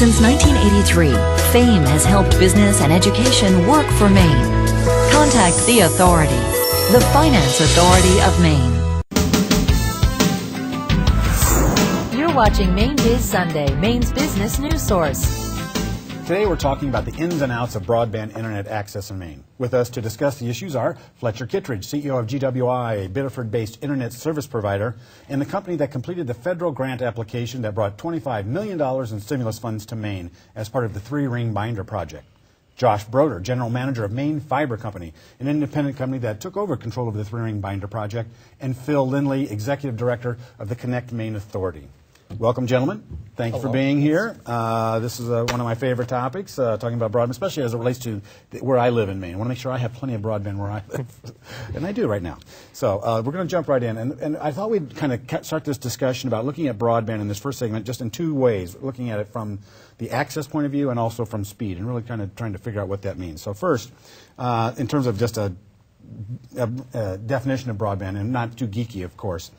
Since 1983, FAME has helped business and education work for Maine. Contact the Authority, the Finance Authority of Maine. You're watching Mainebiz Sunday, Maine's business news source. Today we're talking about the ins and outs of broadband internet access in Maine. With us to discuss the issues are Fletcher Kittredge, CEO of GWI, a Biddeford-based internet service provider, and the company that completed the federal grant application that brought $25 million in stimulus funds to Maine as part of the three-ring binder project. Josh Broder, General Manager of Maine Fiber Co, an independent company that took over control of the three-ring binder project, and Phil Lindley, Executive Director of the ConnectME Authority. Welcome, gentlemen. Thank you for being here. This is one of my favorite topics, talking about broadband, especially as it relates to where I live in Maine. I want to make sure I have plenty of broadband where I live, and I do right now. So we're going to jump right in. And I thought we'd kind of start this discussion about looking at broadband in this first segment just in two ways, looking at it from the access point of view and also from speed, and really kind of trying to figure out what that means. So first, in terms of just a definition of broadband, and not too geeky, of course.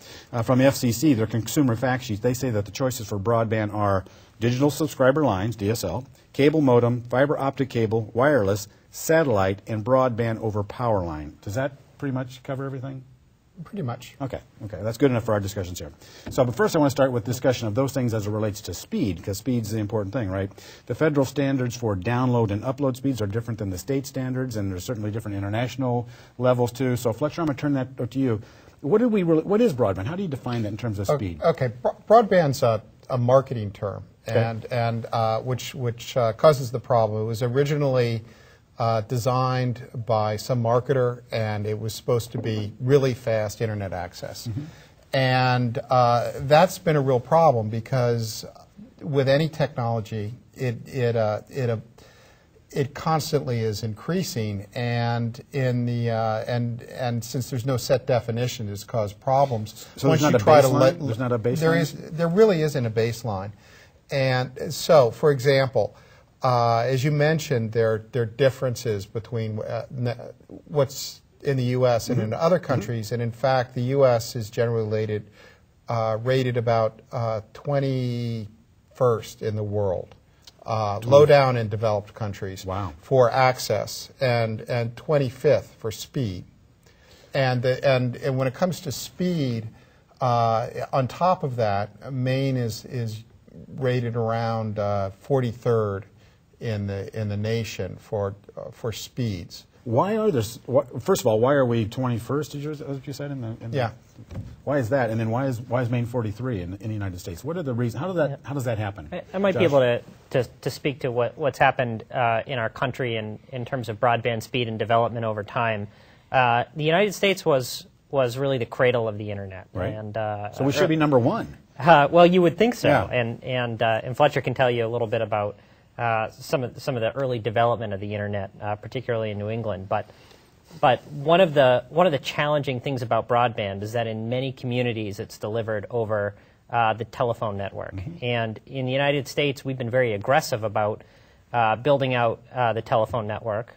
From the FCC, their consumer fact sheet, they say that the choices for broadband are digital subscriber lines, DSL, cable modem, fiber optic cable, wireless, satellite, and broadband over power line. Does that pretty much cover everything? Pretty much. Okay, that's good enough for our discussions here. So, but first I want to start with discussion of those things as it relates to speed, because speed's the important thing, right? The federal standards for download and upload speeds are different than the state standards, and there's certainly different international levels too. So, Fletcher, I'm going to turn that to you. What is broadband? How do you define that in terms of speed? Okay, broadband's a marketing term, and which causes the problem. It was originally designed by some marketer, and it was supposed to be really fast internet access. And that's been a real problem, because with any technology, it constantly is increasing, and and since there's no set definition, it's caused problems. So there's not a baseline? There's not a baseline? There really isn't a baseline. And so, for example, as you mentioned, there are differences between what's in the U.S. and in other countries, and in fact, the U.S. is generally rated about 21st in the world, low down in developed countries for access, and 25th for speed. And when it comes to speed, on top of that, Maine is rated around 43rd in the nation for speeds. Why are there? First of all, why are we 21st? As you said yeah. Why is that? And then why is Maine 43 in the United States? What are the reasons? How does that happen? I might be able to speak to what's happened in our country in terms of broadband speed and development over time. The United States was really the cradle of the internet, right? And so we should be number one. Well, you would think so, yeah. And Fletcher can tell you a little bit about some of the early development of the internet, particularly in New England. But one of the challenging things about broadband is that in many communities it's delivered over the telephone network. And in the United States, we've been very aggressive about building out the telephone network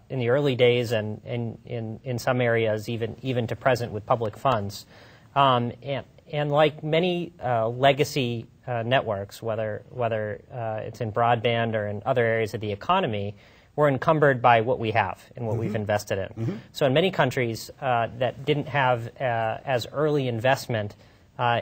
in the early days, and in some areas even to present with public funds. And like many legacy networks, whether it's in broadband or in other areas of the economy, we're encumbered by what we have and what we've invested in. So in many countries that didn't have as early investment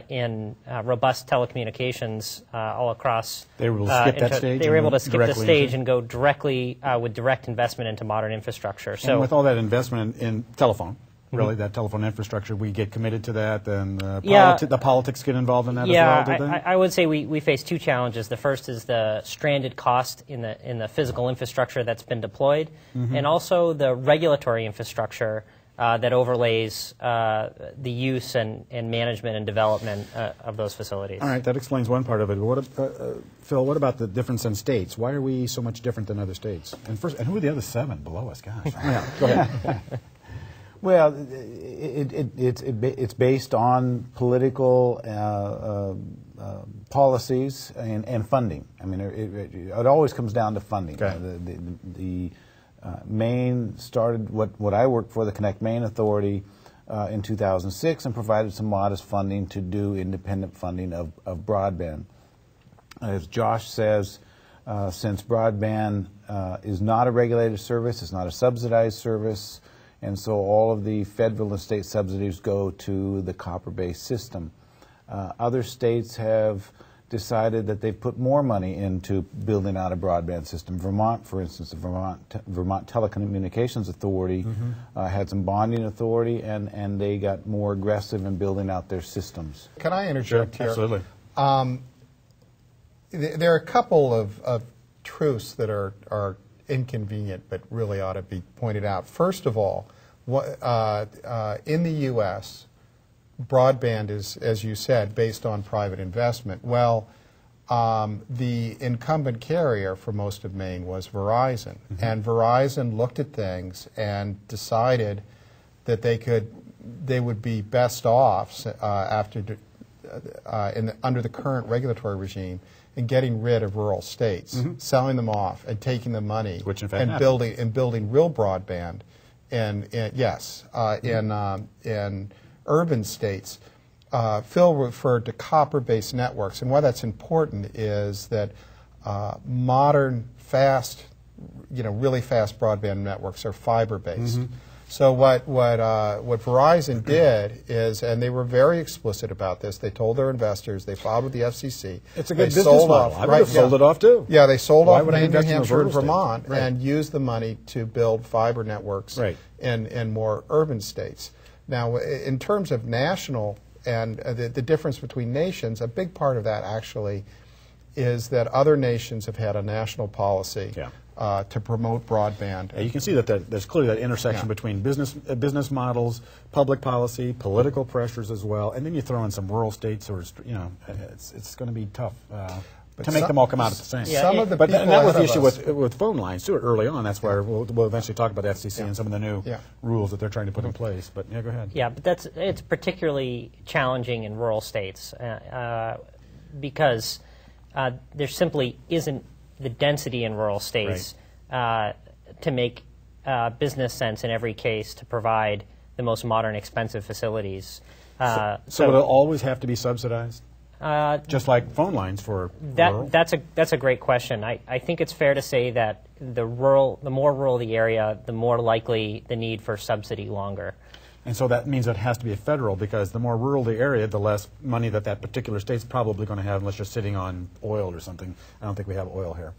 in robust telecommunications all across, they were able to skip that stage. They were able to skip the stage and go directly with direct investment into modern infrastructure. So and with all that investment in telephone, really, that telephone infrastructure, we get committed to that, and the politics get involved in that as well, do they? I would say we face two challenges. The first is the stranded cost in the physical infrastructure that's been deployed, and also the regulatory infrastructure that overlays the use and management and development of those facilities. All right, that explains one part of it. Phil, what about the difference in states? Why are we so much different than other states? And who are the other 7 below us? Gosh. Yeah, go ahead. Well, it's based on political policies and funding. I mean, it always comes down to funding. Okay. Maine started what I worked for, the ConnectME Authority, in 2006, and provided some modest funding to do independent funding of broadband. As Josh says, since broadband is not a regulated service, it's not a subsidized service, and so all of the federal and state subsidies go to the copper-based system. Other states have decided that they've put more money into building out a broadband system. Vermont, for instance, the Vermont Telecommunications Authority had some bonding authority, and they got more aggressive in building out their systems. Can I interject here? Absolutely. There are a couple of truths that are inconvenient but really ought to be pointed out. First of all, in the U.S., broadband is, as you said, based on private investment. Well, the incumbent carrier for most of Maine was Verizon, and Verizon looked at things and decided that they would be best off under the current regulatory regime in getting rid of rural states, selling them off and taking the money, which in fact and building real broadband, in urban states. Phil referred to copper-based networks, and why that's important is that modern, fast, really fast broadband networks are fiber-based. So what Verizon did is, and they were very explicit about this, they told their investors, they filed with the FCC. It's a good business model. I would have sold it off too. Yeah, they sold off Maine, New invest in Hampshire, and rural Vermont, states? Right. and used the money to build fiber networks in more urban states. Now, in terms of national and the difference between nations, a big part of that actually is that other nations have had a national policy to promote broadband. You can see that there's clearly that intersection between business models, public policy, political pressures as well, and then you throw in some rural states, or it's going to be tough to make them all come out at the same. Some of the but people and that was the ahead issue of us- with phone lines too. Early on, that's where we'll eventually talk about the FCC and some of the new rules that they're trying to put in place. But yeah, go ahead. Yeah, but it's particularly challenging in rural states because there simply isn't the density in rural states to make business sense in every case to provide the most modern, expensive facilities. So it'll always have to be subsidized? Just like phone lines for rural? That's a great question. I think it's fair to say that the more rural the area, the more likely the need for subsidy longer. And so that means it has to be a federal, because the more rural the area, the less money that particular state's probably going to have, unless you're sitting on oil or something. I don't think we have oil here.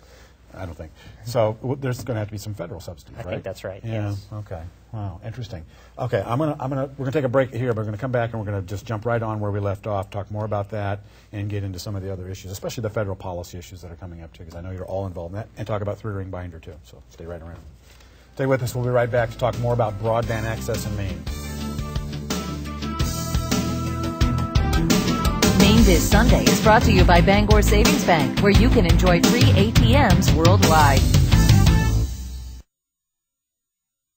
I don't think. So there's going to have to be some federal subsidies, right? I think that's right. Yeah. Yes. Okay. Wow. Interesting. Okay. we're going to take a break here, but we're going to come back and we're going to just jump right on where we left off, talk more about that, and get into some of the other issues, especially the federal policy issues that are coming up too, because I know you're all involved in that, and talk about three-ring binder too. So stay right around. Stay with us. We'll be right back to talk more about broadband access in Maine. Mainebiz Sunday is brought to you by Bangor Savings Bank, where you can enjoy free ATMs worldwide.